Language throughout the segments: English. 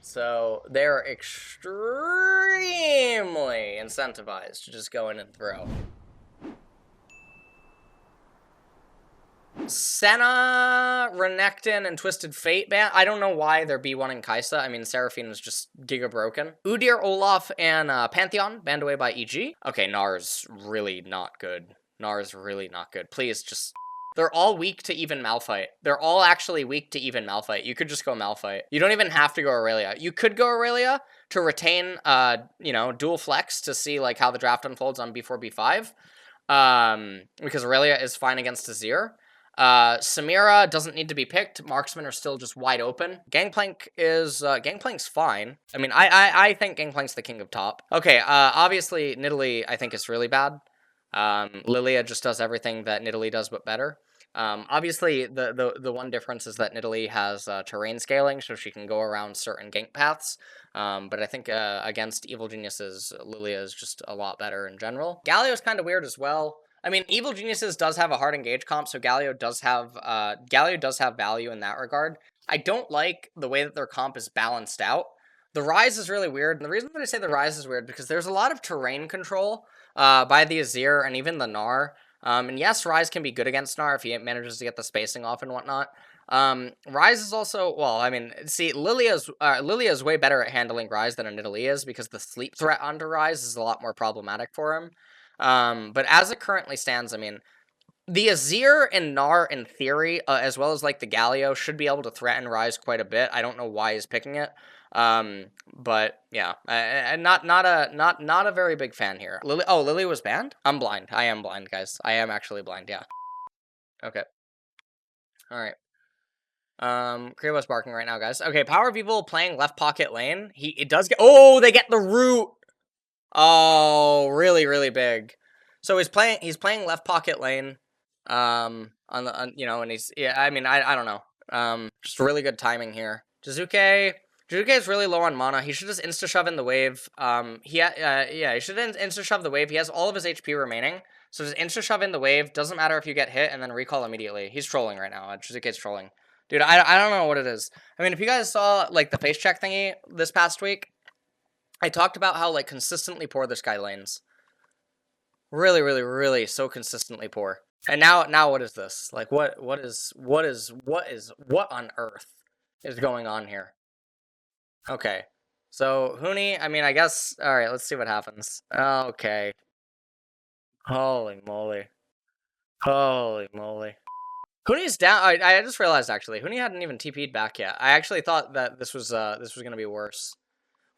So they're extremely incentivized to just go in and throw. Senna, Renekton, and Twisted Fate ban. I don't know why they're B1 and Kaisa. I mean, Seraphine is just giga broken. Udyr, Olaf, and Pantheon banned away by EG. Okay, Nar's really not good. Nar's really not good. Please, just... They're all weak to even Malphite. They're all actually weak to even Malphite. You could just go Malphite. You don't even have to go Aurelia. You could go Aurelia to retain, you know, dual flex to see, like, how the draft unfolds on B4, B5. Because Aurelia is fine against Azir. Samira doesn't need to be picked. Marksmen are still just wide open. Gangplank is, Gangplank's fine. I mean, I think Gangplank's the king of top. Okay, obviously, Nidalee, I think, is really bad. Lilia just does everything that Nidalee does, but better. Obviously, the one difference is that Nidalee has terrain scaling, so she can go around certain gank paths. But I think against Evil Geniuses, Lilia is just a lot better in general. Galio's kind of weird as well. I mean, Evil Geniuses does have a hard engage comp, so Galio does have value in that regard. I don't like the way that their comp is balanced out. The Rise is really weird, and the reason that I say the Rise is weird because there's a lot of terrain control by the Azir and even the Gnar. And yes, Rise can be good against Gnar if he manages to get the spacing off and whatnot. Rise is also, well, I mean, see, Lilia's way better at handling Rise than a Nidalee is because the sleep threat onto Rise is a lot more problematic for him. But as it currently stands, I mean, the Azir and Gnar, in theory, as well as like the Galio, should be able to threaten Rise quite a bit. I don't know why he's picking it. But yeah, not a very big fan here. Lily was banned? I'm blind. I am blind, guys. I am actually blind, yeah. Okay. Alright. Krivo's barking right now, guys. Okay, Power of Evil playing left pocket lane. It does get... Oh, they get the root! Oh, really, really big. So he's playing left pocket lane. You know, and he's... Yeah, I mean, I don't know. Just really good timing here. Jizuke is really low on mana. He should just insta-shove in the wave. Yeah, he should insta-shove the wave. He has all of his HP remaining. So just insta-shove in the wave. Doesn't matter if you get hit, and then recall immediately. He's trolling right now. Jizuke's trolling. Dude, I don't know what it is. I mean, if you guys saw, like, the face check thingy this past week, I talked about how, like, consistently poor this guy lanes. Really, really, really so consistently poor. And now what is this? Like, what on earth is going on here? Okay. So, Huni, I mean, I guess... Alright, let's see what happens. Okay. Holy moly. Holy moly. Huni's down... I just realized, actually, Huni hadn't even TP'd back yet. I actually thought that this was gonna be worse.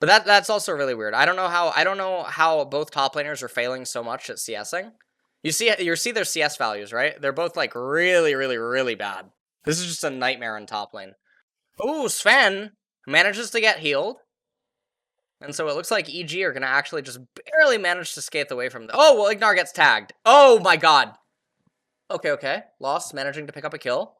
But that's also really weird. I don't know how both top laners are failing so much at CSing. You see their CS values, right? They're both, like, really, really, really bad. This is just a nightmare in top lane. Ooh, Sven manages to get healed. And so it looks like EG are going to actually just barely manage to skate away from them. Oh, well, Ignar gets tagged. Oh, my God. Okay. Lost, managing to pick up a kill.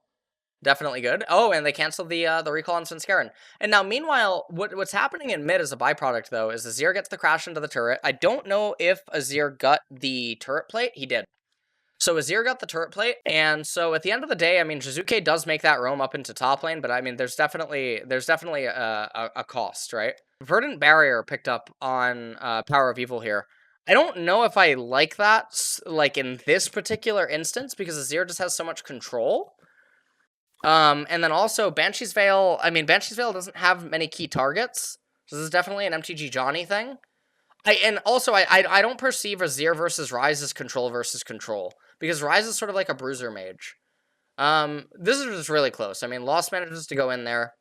Definitely good. Oh, and they canceled the recall on Svenskeren. And now, meanwhile, what's happening in mid as a byproduct, though, is Azir gets the crash into the turret. I don't know if Azir got the turret plate. He did. So Azir got the turret plate, and so at the end of the day, I mean, Jizuke does make that roam up into top lane, but I mean, there's definitely a cost, right? Verdant Barrier picked up on Power of Evil here. I don't know if I like that, like, in this particular instance, because Azir just has so much control. And then also, Banshee's Veil, I mean, Banshee's Veil doesn't have many key targets, so this is definitely an MTG Johnny thing. I don't perceive Azir versus Ryze as control versus control, because Ryze is sort of like a bruiser mage. This is just really close. I mean, Lost manages to go in there.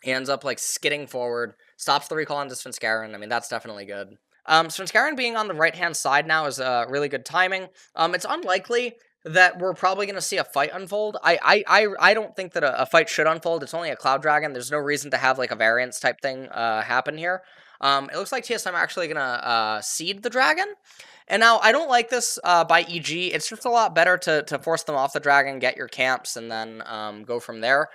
He ends up, like, skidding forward, stops the recall onto Svenskeren. I mean, that's definitely good. Svenskeren being on the right-hand side now is really good timing. It's unlikely that we're probably going to see a fight unfold. I don't think that a fight should unfold. It's only a Cloud Dragon. There's no reason to have, like, a variance type thing happen here. It looks like TSM are actually going to seed the dragon. And now, I don't like this by EG. It's just a lot better to force them off the dragon, get your camps, and then go from there.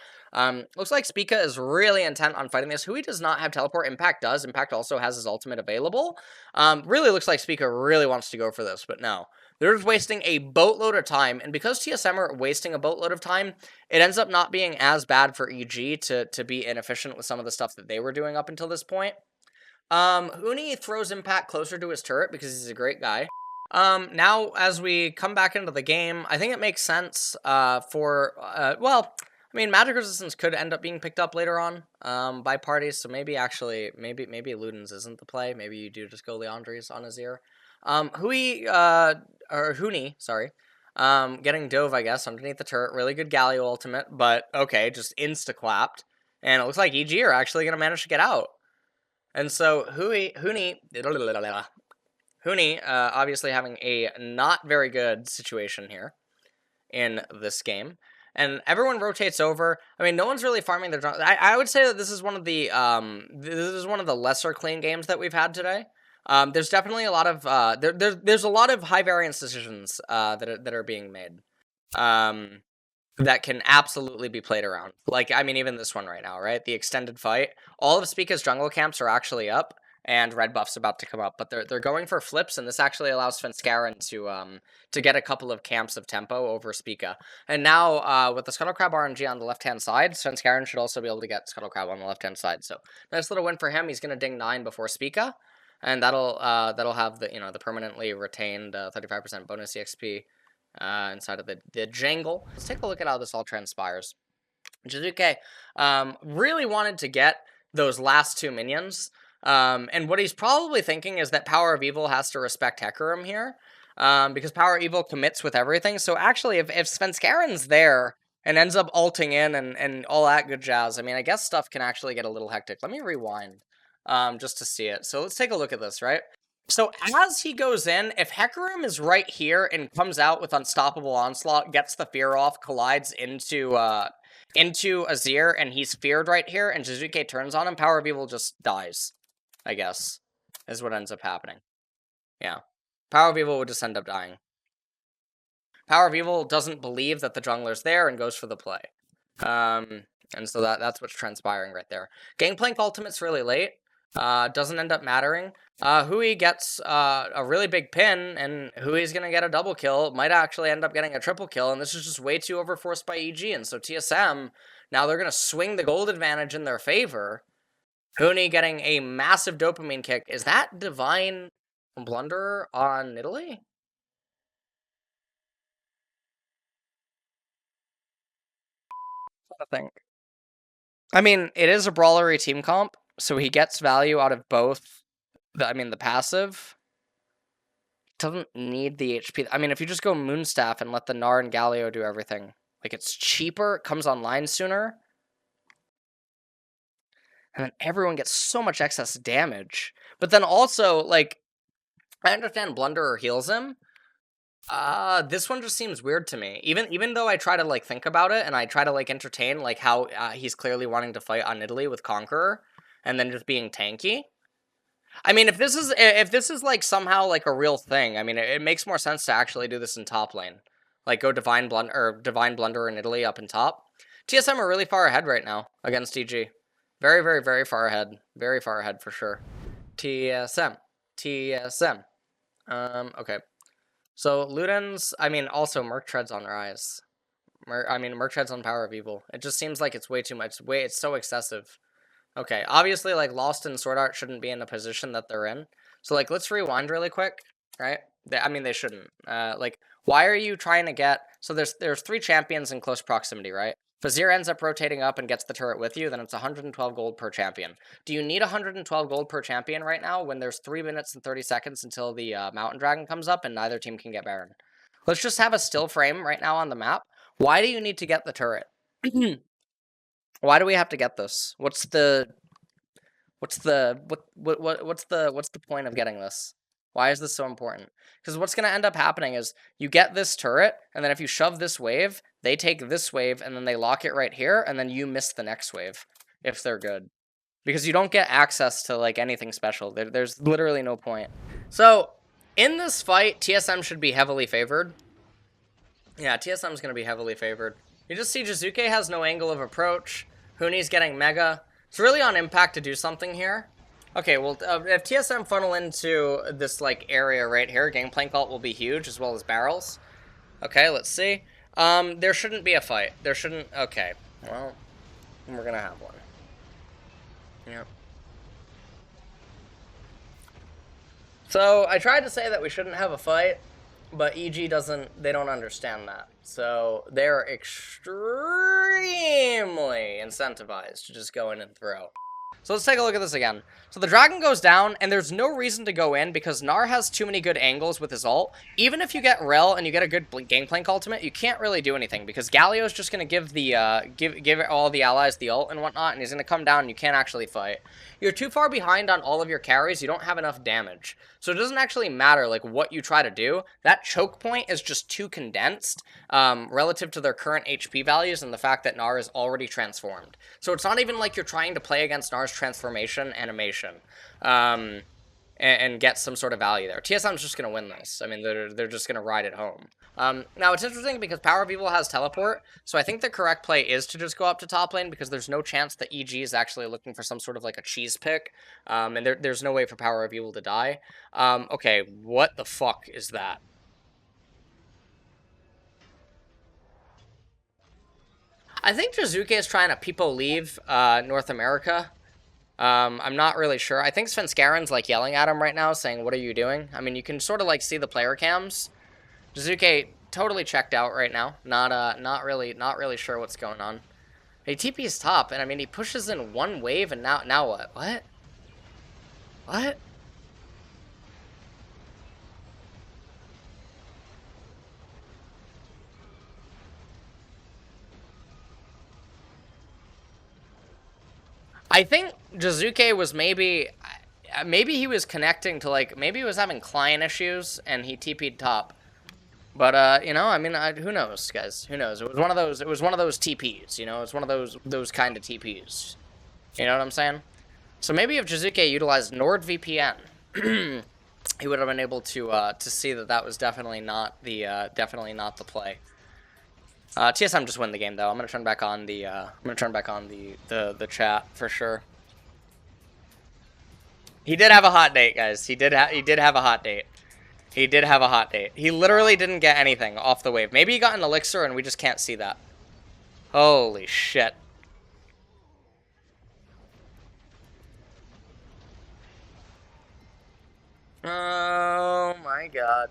Looks like Spica is really intent on fighting this. Hui does not have teleport. Impact does. Impact also has his ultimate available. Really looks like Spica really wants to go for this, but no. They're just wasting a boatload of time, and because TSM are wasting a boatload of time, it ends up not being as bad for EG to be inefficient with some of the stuff that they were doing up until this point. Uni throws Impact closer to his turret because he's a great guy. Now, as we come back into the game, I think it makes sense, well, I mean, Magic Resistance could end up being picked up later on, by parties, so maybe Ludens isn't the play. Maybe you do just go Leandres on Azir. Huni, sorry, getting Dove, I guess, underneath the turret. Really good Galio ultimate, but okay, just insta-clapped. And it looks like EG are actually going to manage to get out. And so Huni, obviously having a not very good situation here in this game. And everyone rotates over. I mean, no one's really farming their jungle. I would say that this is one of the lesser clean games that we've had today. There's definitely a lot of there's a lot of high variance decisions that are being made. That can absolutely be played around. Like, I mean, even this one right now, right? The extended fight. All of Spica's jungle camps are actually up, and red buff's about to come up, but they're going for flips, and this actually allows Svenskeren to get a couple of camps of tempo over Spica. And now, with the Scuttlecrab RNG on the left-hand side, Svenskeren should also be able to get Scuttlecrab on the left-hand side. So, nice little win for him. He's going to ding 9 before Spica, and that'll have the permanently retained 35% bonus EXP. Inside of the jangle. Let's take a look at how this all transpires. Jizuke really wanted to get those last 2 minions, and what he's probably thinking is that Power of Evil has to respect Hecarim here, because Power of Evil commits with everything. So actually, if Svenskeren's there and ends up ulting in and all that good jazz, I mean, I guess stuff can actually get a little hectic. Let me rewind just to see it. So let's take a look at this, right? So as he goes in, if Hecarim is right here and comes out with Unstoppable Onslaught, gets the fear off, collides into Azir, and he's feared right here, and Jizuke turns on him, Power of Evil just dies, I guess, is what ends up happening. Yeah. Power of Evil would just end up dying. Power of Evil doesn't believe that the jungler's there and goes for the play. And so that's what's transpiring right there. Gangplank ultimate's really late. Doesn't end up mattering. Hui gets a really big pin, and Hui's gonna get a double kill. Might actually end up getting a triple kill, and this is just way too overforced by EG. And so TSM, now they're gonna swing the gold advantage in their favor. Huni getting a massive dopamine kick. Is that Divine Blunder on Italy? I think. I mean, it is a brawlery team comp, so he gets value out of both. The passive doesn't need the HP. I mean, if you just go Moonstaff and let the Gnar and Galio do everything, like, it's cheaper, it comes online sooner, and then everyone gets so much excess damage. But then also, like, I understand Blunderer heals him. This one just seems weird to me. Even though I try to, like, think about it, and I try to, like, entertain, like, how he's clearly wanting to fight on Italy with Conqueror, and then just being tanky. I mean, if this is like somehow like a real thing, I mean, it makes more sense to actually do this in top lane, like go Divine Blunder in Italy up in top. TSM are really far ahead right now against EG, very, very, very far ahead, for sure. TSM. Okay. So Ludens, I mean, also Merc Tread's on Rise. Merc Tread's on Power of Evil. It just seems like it's way too much. It's so excessive. Okay, obviously, like, Lost and Sword Art shouldn't be in the position that they're in. So, like, let's rewind really quick, right? They shouldn't. Like, why are you trying to get... So there's 3 champions in close proximity, right? If Azir ends up rotating up and gets the turret with you, then it's 112 gold per champion. Do you need 112 gold per champion right now when there's 3 minutes and 30 seconds until the Mountain Dragon comes up and neither team can get Baron? Let's just have a still frame right now on the map. Why do you need to get the turret? Why do we have to get this? What's the point of getting this? Why is this so important? Because what's going to end up happening is you get this turret, and then if you shove this wave, they take this wave, and then they lock it right here, and then you miss the next wave, if they're good. Because you don't get access to, like, anything special. There's literally no point. So, in this fight, TSM should be heavily favored. Yeah, TSM's going to be heavily favored. You just see Jizuke has no angle of approach. Huni's getting Mega. It's really on Impact to do something here. Okay, well, if TSM funnel into this, like, area right here, Gangplank ult will be huge, as well as barrels. Okay, let's see. There shouldn't be a fight. There shouldn't... Okay, well, we're gonna have one. Yep. So, I tried to say that we shouldn't have a fight, but EG doesn't... They don't understand that. So, they're extremely incentivized to just go in and throw. So let's take a look at this again. So the dragon goes down, and there's no reason to go in because Gnar has too many good angles with his ult. Even if you get Rel and you get a good Gangplank ultimate, you can't really do anything because Galio's just gonna give the give all the allies the ult and whatnot, and he's gonna come down and you can't actually fight. You're too far behind on all of your carries, you don't have enough damage. So it doesn't actually matter like what you try to do. That choke point is just too condensed relative to their current HP values and the fact that Gnar is already transformed. So it's not even like you're trying to play against Gnar's transformation animation and get some sort of value there. TSM's just going to win this. I mean, they're just going to ride it home. Now, it's interesting because Power of Evil has teleport, so I think the correct play is to just go up to top lane because there's no chance that EG is actually looking for some sort of like a cheese pick, and there's no way for Power of Evil to die. Okay, what the fuck is that? I think Jizuke is trying to people leave North America. I'm not really sure. I think Svenskaren's like yelling at him right now, saying, "What are you doing?" I mean, you can sort of like see the player cams. Jizuke totally checked out right now. Not really sure what's going on. He TP's top, and I mean, he pushes in one wave, and now what? What? What? I think Jizuke was maybe he was connecting to like maybe he was having client issues and he TP'd top. But you know, I mean, who knows, guys? Who knows? It was one of those. It was one of those TPs. You know, it's one of those kind of TPs. You know what I'm saying? So maybe if Jizuke utilized NordVPN, he would have been able to see that that was definitely not the play. TSM just win the game though. I'm gonna turn back on the chat for sure. He did have a hot date, guys. He did have a hot date. He did have a hot date. He literally didn't get anything off the wave. Maybe he got an elixir and we just can't see that. Holy shit. Oh my god.